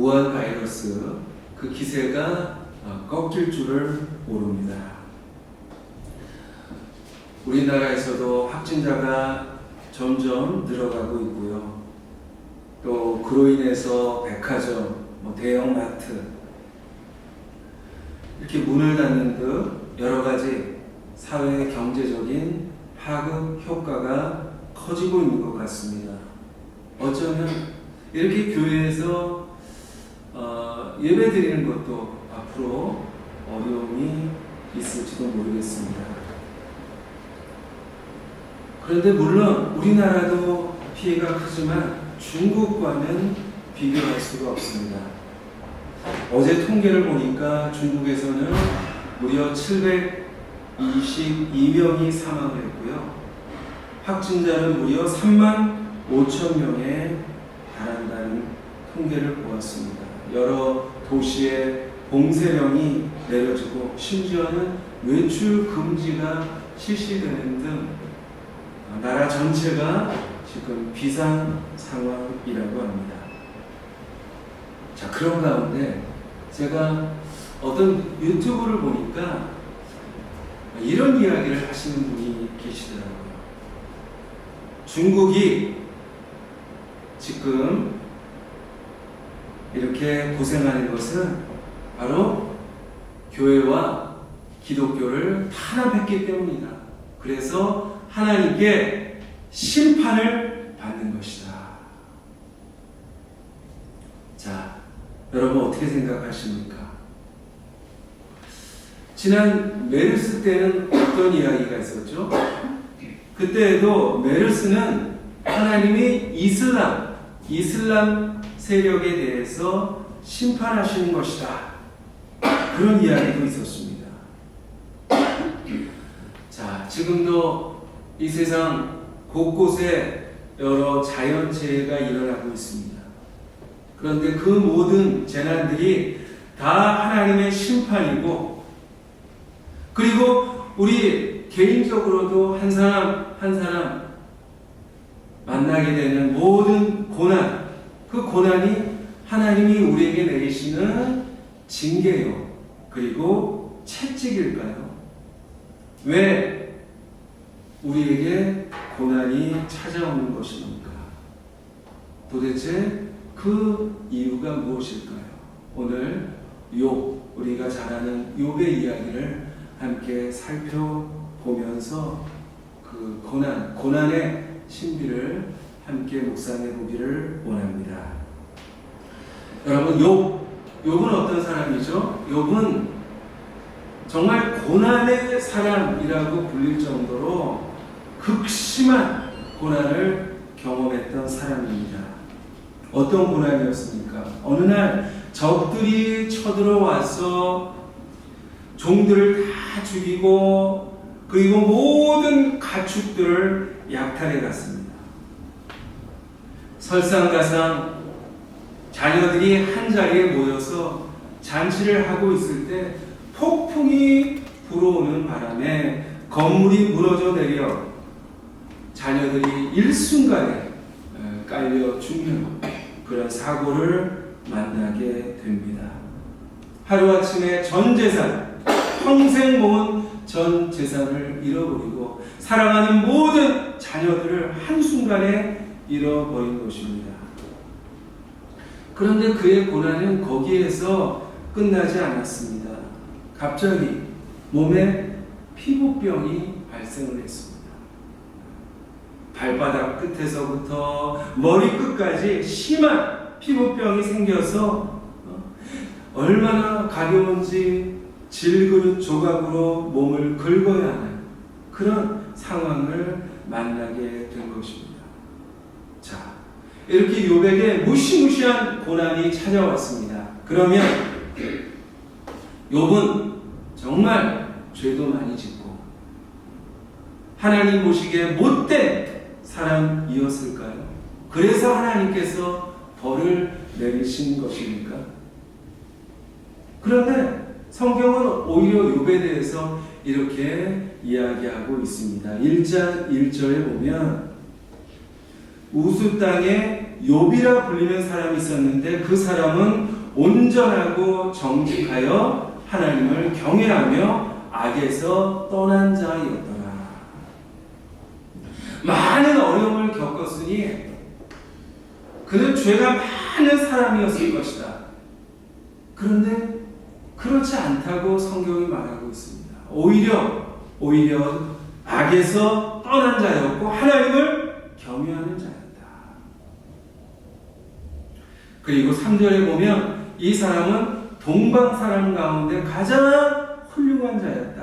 우한 바이러스 그 기세가 꺾일 줄을 모릅니다. 우리나라에서도 확진자가 점점 늘어가고 있고요. 또 그로 인해서 백화점, 대형 마트 이렇게 문을 닫는 듯 여러 가지 사회 경제적인 파급 효과가 커지고 있는 것 같습니다. 어쩌면 이렇게 교회에서 예배 드리는 것도 앞으로 어려움이 있을지도 모르겠습니다. 그런데 물론 우리나라도 피해가 크지만 중국과는 비교할 수가 없습니다. 어제 통계를 보니까 중국에서는 무려 722명이 사망을 했고요. 확진자는 무려 3만 5천 명에 달한다는 통계를 보았습니다. 여러 도시에 봉쇄령이 내려지고 심지어는 외출 금지가 실시되는 등 나라 전체가 지금 비상 상황이라고 합니다. 자, 그런 가운데 제가 어떤 유튜브를 보니까 이런 이야기를 하시는 분이 계시더라고요. 중국이 지금 이렇게 고생하는 것은 바로 교회와 기독교를 탄압했기 때문이다. 그래서 하나님께 심판을 받는 것이다. 자, 여러분 어떻게 생각하십니까? 지난 메르스 때는 어떤 이야기가 있었죠? 그때에도 메르스는 하나님이 이슬람 세력에 대해서 심판하시는 것이다. 그런 이야기도 있었습니다. 자, 지금도 이 세상 곳곳에 여러 자연재해가 일어나고 있습니다. 그런데 그 모든 재난들이 다 하나님의 심판이고, 그리고 우리 개인적으로도 한 사람 한 사람 만나게 되는 모든 고난, 그 고난이 하나님이 우리에게 내리시는 징계요, 그리고 채찍일까요? 왜 우리에게 고난이 찾아오는 것입니까? 도대체 그 이유가 무엇일까요? 오늘 우리가 잘 아는 욥의 이야기를 함께 살펴보면서 그 고난의 신비를 함께 묵상해 보기를 원합니다. 여러분, 욥은 어떤 사람이죠? 욥은 정말 고난의 사람이라고 불릴 정도로 극심한 고난을 경험했던 사람입니다. 어떤 고난이었습니까? 어느 날 적들이 쳐들어와서 종들을 다 죽이고, 그리고 모든 가축들을 약탈해 갔습니다. 설상가상 자녀들이 한 자리에 모여서 잔치를 하고 있을 때 폭풍이 불어오는 바람에 건물이 무너져 내려 자녀들이 일순간에 깔려 죽는 그런 사고를 만나게 됩니다. 하루아침에 전 재산, 평생 모은 전 재산을 잃어버리고 사랑하는 모든 자녀들을 한순간에 잃어버린 것입니다. 그런데 그의 고난은 거기에서 끝나지 않았습니다. 갑자기 몸에 피부병이 발생을 했습니다. 발바닥 끝에서부터 머리끝까지 심한 피부병이 생겨서 얼마나 가벼운지 질그릇 조각으로 몸을 긁어야 하는 그런 상황을 만나게 된 것입니다. 자, 이렇게 욥에게 무시무시한 고난이 찾아왔습니다. 그러면 욥은 정말 죄도 많이 짓고 하나님 보시기에 못된 사람이었을까요? 그래서 하나님께서 벌을 내리신 것입니까? 그런데 성경은 오히려 욥에 대해서 이렇게 이야기하고 있습니다. 1장 1절에 보면 우스 땅에 욥이라 불리는 사람이 있었는데 그 사람은 온전하고 정직하여 하나님을 경외하며 악에서 떠난 자이었더라. 많은 어려움을 겪었으니 그는 죄가 많은 사람이었을 것이다. 그런데 그렇지 않다고 성경이 말하고 있습니다. 오히려 악에서 떠난 자였고 하나님을 경외하는 자였다. 그리고 3절에 보면 이 사람은 동방 사람 가운데 가장 훌륭한 자였다.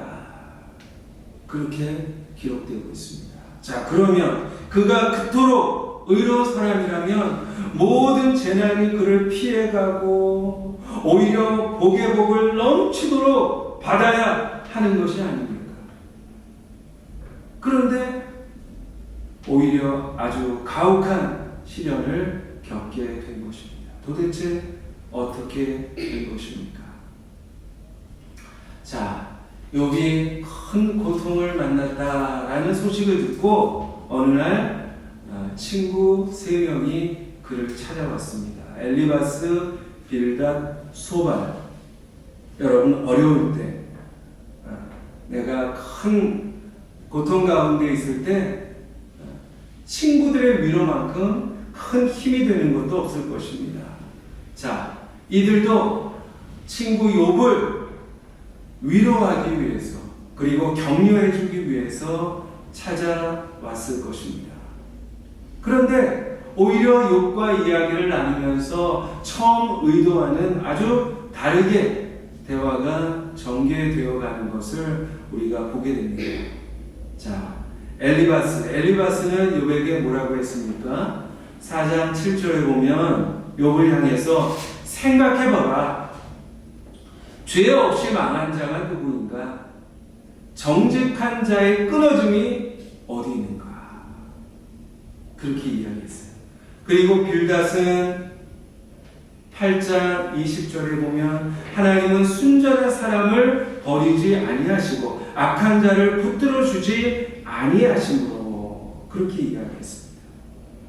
그렇게 기록되고 있습니다. 자, 그러면 그가 그토록 의로운 사람이라면 모든 재난이 그를 피해가고 오히려 복의 복을 넘치도록 받아야 하는 것이 아닙니까? 그런데 오히려 아주 가혹한 시련을 겪게 된 것입니다. 도대체 어떻게 된 것입니까? 자, 욥이 큰 고통을 만났다라는 소식을 듣고 어느 날 친구 3명이 그를 찾아왔습니다. 엘리바스, 빌닷, 소발. 여러분, 어려울 때 내가 큰 고통 가운데 있을 때 친구들의 위로만큼 큰 힘이 되는 것도 없을 것입니다. 자, 이들도 친구 욥을 위로하기 위해서 그리고 격려해 주기 위해서 찾아왔을 것입니다. 그런데 오히려 욥과 이야기를 나누면서 처음 의도와는 아주 다르게 대화가 전개되어 가는 것을 우리가 보게 됩니다. 자, 엘리바스는 욥에게 뭐라고 했습니까? 4장 7절에 보면 욥을 향해서 생각해봐라. 죄 없이 망한 자가 누구인가? 정직한 자의 끊어짐이 어디 있는가? 그렇게 이야기했어요. 그리고 빌닷은 8장 20절에 보면 하나님은 순전한 사람을 버리지 아니하시고 악한 자를 붙들어 주지 아니하심으로 그렇게 이야기했습니다.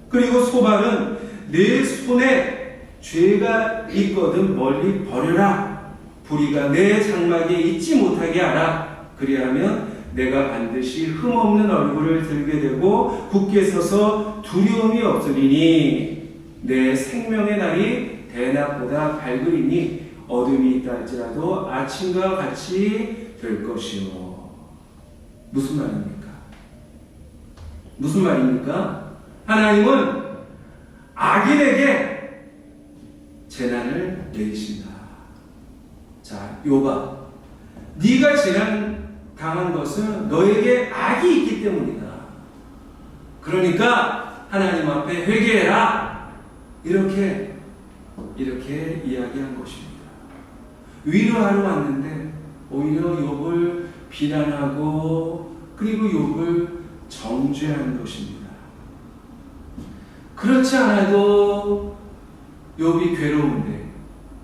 그리고 소발은 내 손에 죄가 있거든 멀리 버려라. 불의가 내 장막에 있지 못하게 하라. 그리하면 내가 반드시 흠없는 얼굴을 들게 되고 굳게 서서 두려움이 없으리니 내 생명의 날이 대낮보다 밝으리니 어둠이 있다 할지라도 아침과 같이 될 것이요. 무슨 말입니까? 무슨 말입니까? 하나님은 악인에게 재난을 내리신다. 자, 욥아, 네가 재난 당한 것은 너에게 악이 있기 때문이다. 그러니까 하나님 앞에 회개해라. 이렇게 이야기한 것입니다. 위로하러 왔는데 오히려 욥을 비난하고 그리고 욥을 정죄한 것입니다. 그렇지 않아도 욥이 괴로운데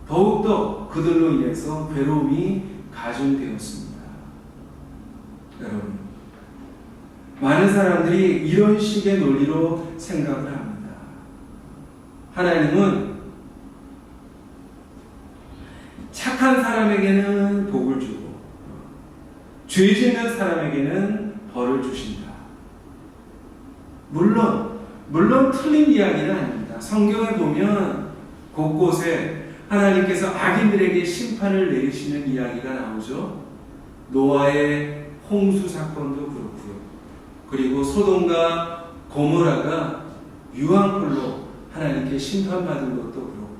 더욱더 그들로 인해서 괴로움이 가중되었습니다. 여러분, 많은 사람들이 이런 식의 논리로 생각을 합니다. 하나님은 착한 사람에게는 복을 주고 죄 짓는 사람에게는 벌을 주신다. 물론 틀린 이야기는 아닙니다. 성경에 보면 곳곳에 하나님께서 악인들에게 심판을 내리시는 이야기가 나오죠. 노아의 홍수 사건도 그렇고요. 그리고 소돔과 고모라가 유황불로 하나님께 심판받은 것도 그렇고,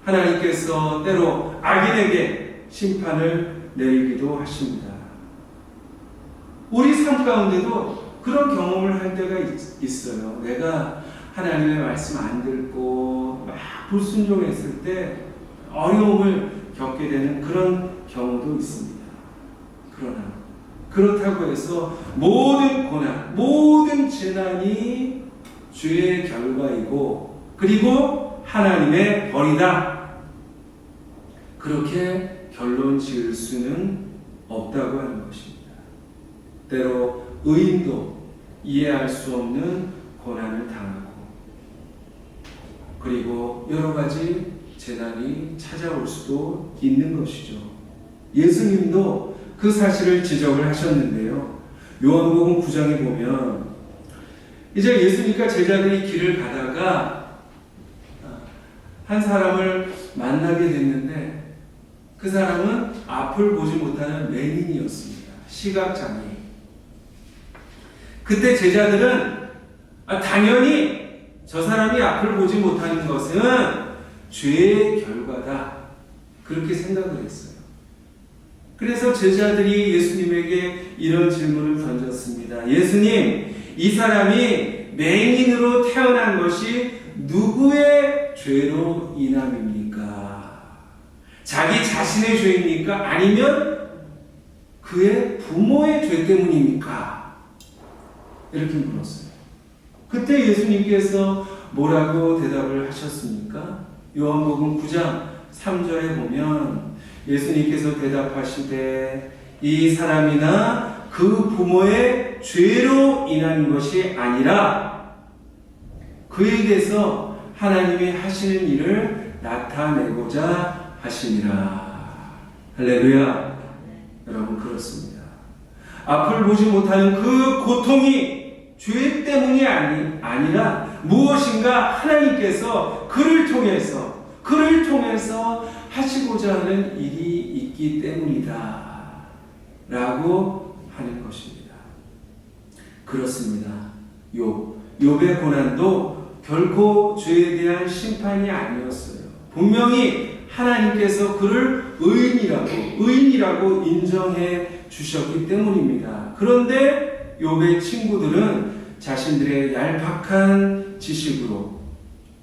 하나님께서 때로 악인에게 심판을 내리기도 하십니다. 우리 삶 가운데도 그런 경험을 할 때가 있어요. 내가 하나님의 말씀 안 듣고 막 불순종했을 때 어려움을 겪게 되는 그런 경우도 있습니다. 그러나 그렇다고 해서 모든 고난, 모든 재난이 죄의 결과이고 그리고 하나님의 벌이다, 그렇게 결론 지을 수는 없다고 하는 것입니다. 때로 의인도 이해할 수 없는 고난을 당하고 그리고 여러 가지 재난이 찾아올 수도 있는 것이죠. 예수님도 그 사실을 지적을 하셨는데요. 요한복음 9장에 보면 이제 예수님과 제자들이 길을 가다가 한 사람을 만나게 됐는데 그 사람은 앞을 보지 못하는 맹인이었습니다. 시각장애인. 그때 제자들은 당연히 저 사람이 앞을 보지 못하는 것은 죄의 결과다. 그렇게 생각을 했어요. 그래서 제자들이 예수님에게 이런 질문을 던졌습니다. 예수님, 이 사람이 맹인으로 태어난 것이 누구의 죄로 인함입니까? 자기 자신의 죄입니까? 아니면 그의 부모의 죄 때문입니까? 이렇게 물었어요. 그때 예수님께서 뭐라고 대답을 하셨습니까? 요한복음 9장 3절에 보면 예수님께서 대답하시되 이 사람이나 그 부모의 죄로 인한 것이 아니라 그에게서 하나님이 하시는 일을 나타내고자 하시니라. 할렐루야. 여러분, 그렇습니다. 앞을 보지 못하는 그 고통이 죄 때문이 아니라 무엇인가 하나님께서 그를 통해서 하시고자 하는 일이 있기 때문이다 라고 하는 것입니다. 그렇습니다. 욥의 고난도 결코 죄에 대한 심판이 아니었어요. 분명히 하나님께서 그를 의인이라고 인정해 주셨기 때문입니다. 그런데 욥의 친구들은 자신들의 얄팍한 지식으로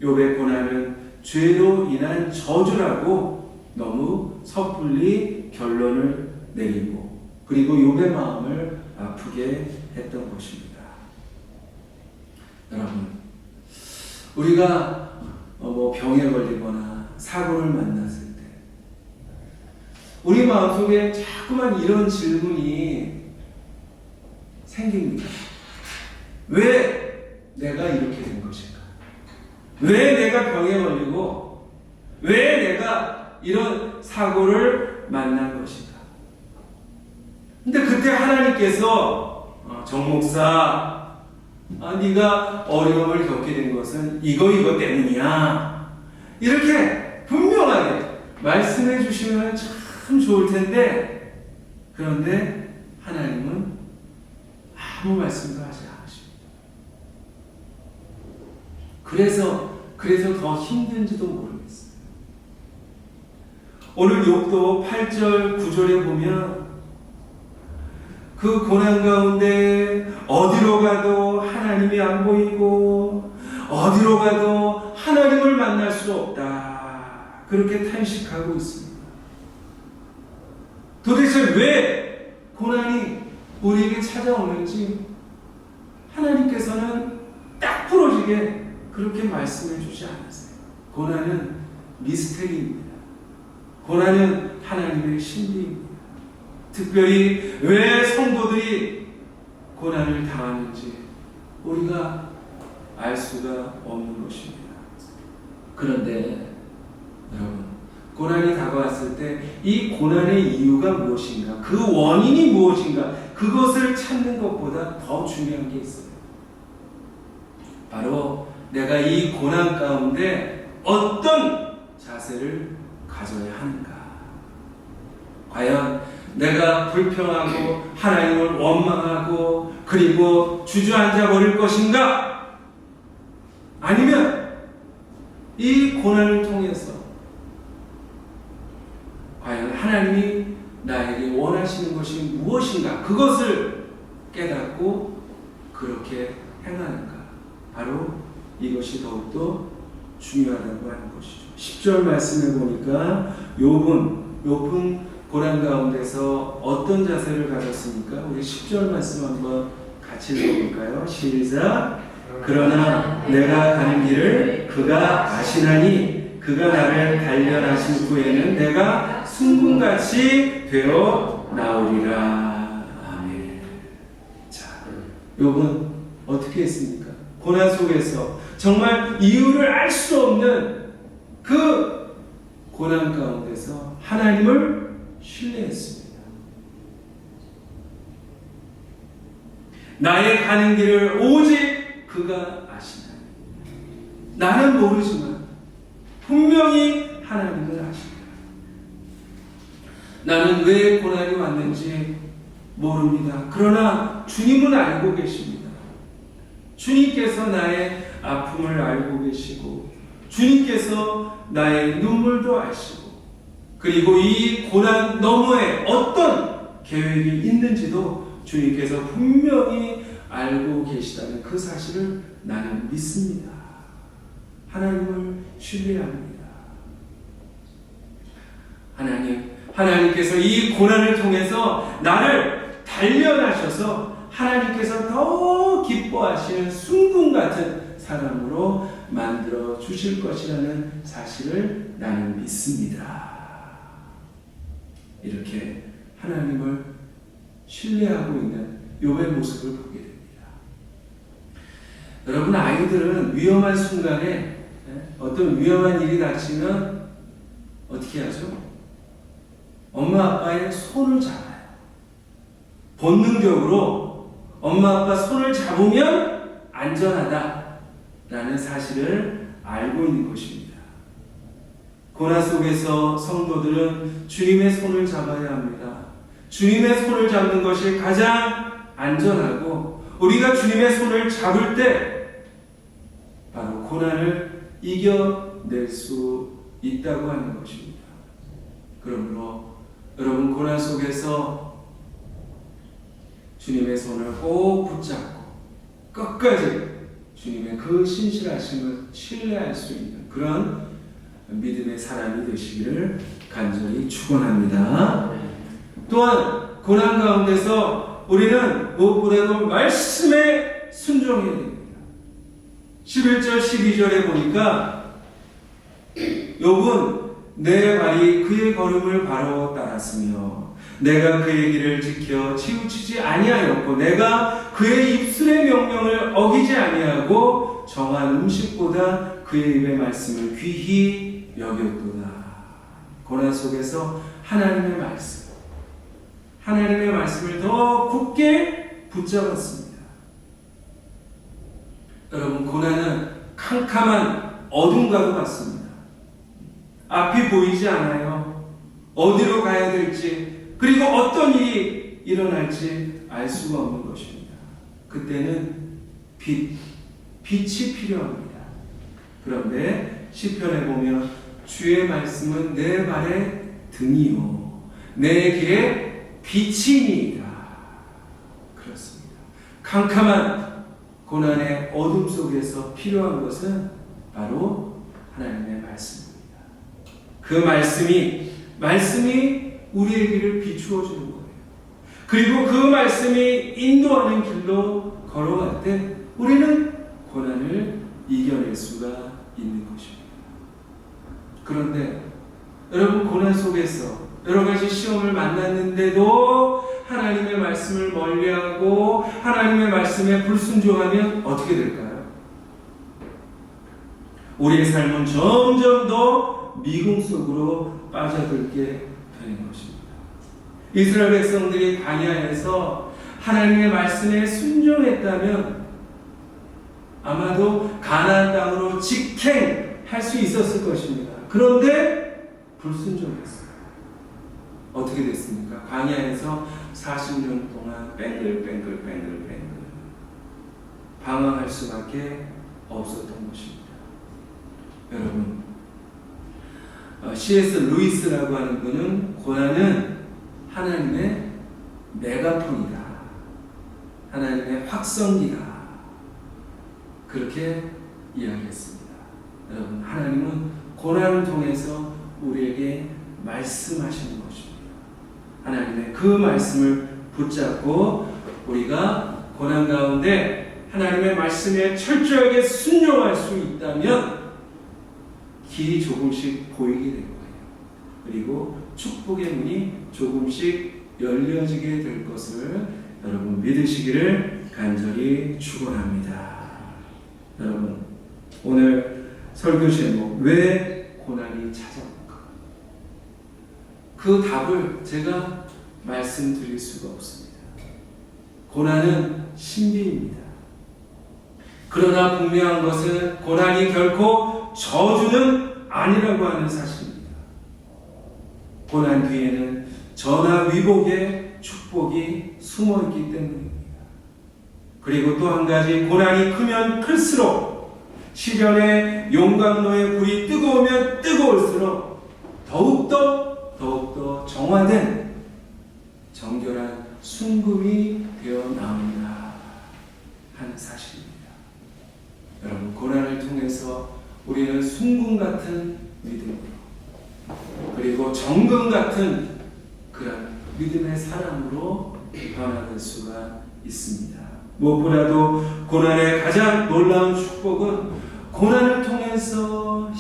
욥의 고난은 죄로 인한 저주라고 너무 섣불리 결론을 내리고 그리고 욥의 마음을 아프게 했던 것입니다. 여러분, 우리가 병에 걸리거나 사고를 만났을 때 우리 마음속에 자꾸만 이런 질문이 생깁니다. 왜 내가 이렇게 된 것인가? 왜 내가 병에 걸리고 왜 내가 이런 사고를 만난 것인가? 근데 그때 하나님께서 정 목사, 네가 어려움을 겪게 된 것은 이거 때문이야. 이렇게 분명하게 말씀해 주시면 참 좋을 텐데 그런데 하나님은 아무 말씀도 하지 않으십니다. 그래서 더 힘든지도 모르겠어요. 오늘 욥도 8절 9절에 보면 그 고난 가운데 어디로 가도 하나님이 안 보이고 어디로 가도 하나님을 만날 수 없다. 그렇게 탄식하고 있습니다. 도대체 왜 고난이 우리에게 찾아오는지 하나님께서는 딱 부러지게 그렇게 말씀해 주지 않았어요. 고난은 미스테리입니다. 고난은 하나님의 신비입니다. 특별히 왜 성도들이 고난을 당하는지 우리가 알 수가 없는 것입니다. 그런데 여러분, 고난이 다가왔을 때 이 고난의 이유가 무엇인가, 그 원인이 무엇인가, 그것을 찾는 것보다 더 중요한 게 있어요. 바로 내가 이 고난 가운데 어떤 자세를 가져야 하는가. 과연 내가 불평하고 하나님을 원망하고 그리고 주저앉아 버릴 것인가? 아니면 이 고난을 통해서 과연 하나님이 나에게 원하시는 것이 무엇인가? 그것을 깨닫고 그렇게 행하는가? 바로 이것이 더욱더 중요하다고 하는 것이죠. 10절 말씀해 보니까 욥은 고난 가운데서 어떤 자세를 가졌습니까? 우리 10절 말씀 한번 같이 읽어볼까요? 시작. 그러나 내가 가는 길을 그가 아시나니 그가 나를 단련하신 후에는 내가 순금같이 되어 나오리라. 아멘. 자, 욥은 어떻게 했습니까? 고난 속에서 정말 이유를 알 수 없는 그 고난 가운데서 하나님을 신뢰했습니다. 나의 가는 길을 오직 그가 아시나니. 나는 모르지만 분명히 하나님을 아십니다. 나는 왜 고난이 왔는지 모릅니다. 그러나 주님은 알고 계십니다. 주님께서 나의 아픔을 알고 계시고 주님께서 나의 눈물도 아시고 그리고 이 고난 너머에 어떤 계획이 있는지도 주님께서 분명히 알고 계시다는 그 사실을 나는 믿습니다. 하나님을 신뢰합니다. 하나님께서 이 고난을 통해서 나를 단련하셔서 하나님께서 더 기뻐하시는 순금 같은 사람으로 만들어 주실 것이라는 사실을 나는 믿습니다. 이렇게 하나님을 신뢰하고 있는 욥의 모습을 보게 됩니다. 여러분, 아이들은 위험한 순간에 어떤 위험한 일이 닥치면 어떻게 하죠? 엄마 아빠의 손을 잡아요. 본능적으로 엄마 아빠 손을 잡으면 안전하다라는 사실을 알고 있는 것입니다. 고난 속에서 성도들은 주님의 손을 잡아야 합니다. 주님의 손을 잡는 것이 가장 안전하고 우리가 주님의 손을 잡을 때 바로 고난을 이겨낼 수 있다고 하는 것입니다. 그러므로 여러분, 고난 속에서 주님의 손을 꼭 붙잡고 끝까지 주님의 그 신실하심을 신뢰할 수 있는 그런 믿음의 사람이 되시기를 간절히 축원합니다. 또한 고난 가운데서 우리는 무엇보다도 말씀에 순종해야 됩니다. 11절 12절에 보니까 욥은 내 발이 그의 걸음을 바로 따랐으며 내가 그의 길을 지켜 치우치지 아니하였고 내가 그의 입술의 명령을 어기지 아니하고 정한 음식보다 그의 입의 말씀을 귀히 여겼도다. 고난 속에서 하나님의 말씀을 더 굳게 붙잡았습니다. 여러분, 고난은 캄캄한 어둠과도 같습니다. 앞이 보이지 않아요. 어디로 가야 될지 그리고 어떤 일이 일어날지 알 수가 없는 것입니다. 그때는 빛이 필요합니다. 그런데 시편에 보면 주의 말씀은 내 발의 등이요 내 길에 빛이니이다. 그렇습니다. 캄캄한 고난의 어둠 속에서 필요한 것은 바로 하나님의 말씀입니다. 그 말씀이 우리의 길을 비추어 주는 거예요. 그리고 그 말씀이 인도하는 길로 걸어갈 때 우리는 고난을 이겨낼 수가 있는 것입니다. 그런데 여러분, 고난 속에서 여러 가지 시험을 만났는데도 하나님의 말씀을 멀리하고 하나님의 말씀에 불순종하면 어떻게 될까요? 우리의 삶은 점점 더 미궁 속으로 빠져들게 되는 것입니다. 이스라엘 백성들이 광야에서 하나님의 말씀에 순종했다면 아마도 가나안 땅으로 직행할 수 있었을 것입니다. 그런데 불순종했어요. 어떻게 됐습니까? 광야에서 40년 동안 뱅글뱅글 방황할 수밖에 없었던 것입니다. 여러분, C.S. 루이스라고 하는 분은 고난은 하나님의 메가폰이다. 하나님의 확성기다. 그렇게 이야기했습니다. 여러분, 하나님은 고난을 통해서 우리에게 말씀하시는 것입니다. 하나님의 그 말씀을 붙잡고 우리가 고난 가운데 하나님의 말씀에 철저하게 순종할 수 있다면 길이 조금씩 보이게 될 거예요. 그리고 축복의 문이 조금씩 열려지게 될 것을 여러분 믿으시기를 간절히 축원합니다. 여러분, 오늘 설교 제목 왜 고난이 찾아올까? 그 답을 제가 말씀드릴 수가 없습니다. 고난은 신비입니다. 그러나 분명한 것은 고난이 결코 저주는 아니라고 하는 사실입니다. 고난 뒤에는 전화 위복의 축복이 숨어있기 때문입니다. 그리고 또 한 가지, 고난이 크면 클수록, 시련의 용광로의 불이 뜨거우면 뜨거울수록 더욱더 정화된 정결한 순금이 되어 나온다 하는 사실입니다. 여러분, 고난을 통해서 우리는 순금 같은 믿음으로, 그리고 정금 같은 그런 믿음의 사람으로 변화될 수가 있습니다. 무엇보다도 고난의 가장 놀라운 축복은 고난을 통해서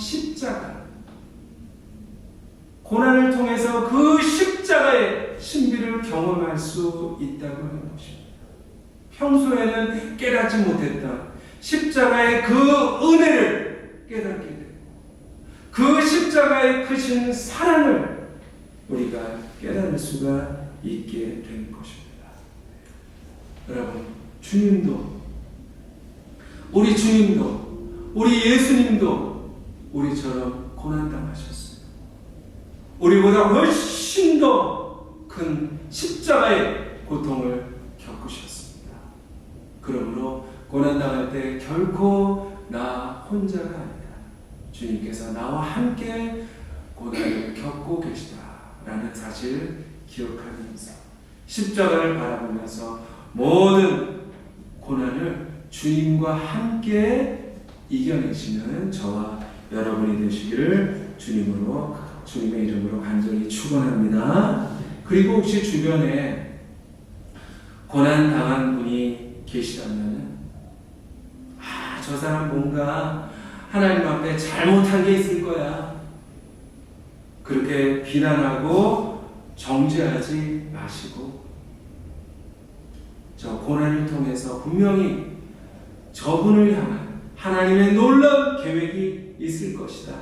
고난을 통해서 그 십자가의 신비를 경험할 수 있다고 하는 것입니다. 평소에는 깨닫지 못했던 십자가의 그 은혜를 깨닫게 되고, 그 십자가의 크신 사랑을 우리가 깨달을 수가 있게 된 것입니다. 여러분, 우리 주님도, 우리 예수님도 우리처럼 고난당하셨어요. 우리보다 훨씬 더 큰 십자가의 고통을 겪으셨습니다. 그러므로 고난당할 때 결코 나 혼자가 아니다, 주님께서 나와 함께 고난을 겪고 계시다라는 사실을 기억하면서 십자가를 바라보면서 모든 고난을 주님과 함께 이겨내시는 저와 여러분이 되시기를 주님의 이름으로 간절히 축원합니다. 그리고 혹시 주변에 고난 당한 분이 계시다면, 저 사람 뭔가 하나님 앞에 잘못한 게 있을 거야, 그렇게 비난하고 정죄하지 마시고, 저 고난을 통해서 분명히 저분을 향한 하나님의 놀라운 계획이 있을 것이다.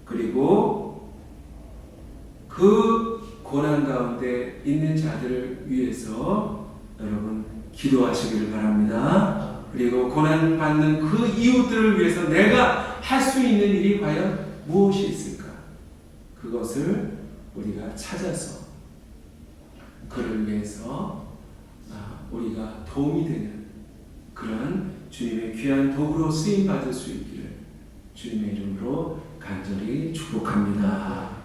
그리고 그 고난 가운데 있는 자들을 위해서 여러분 기도하시기를 바랍니다. 그리고 고난 받는 그 이웃들을 위해서 내가 할 수 있는 일이 과연 무엇이 있을까? 그것을 우리가 찾아서 그를 위해서 우리가 도움이 되는 그런 주님의 귀한 도구로 쓰임 받을 수 있기를 주님의 이름으로 간절히 축복합니다.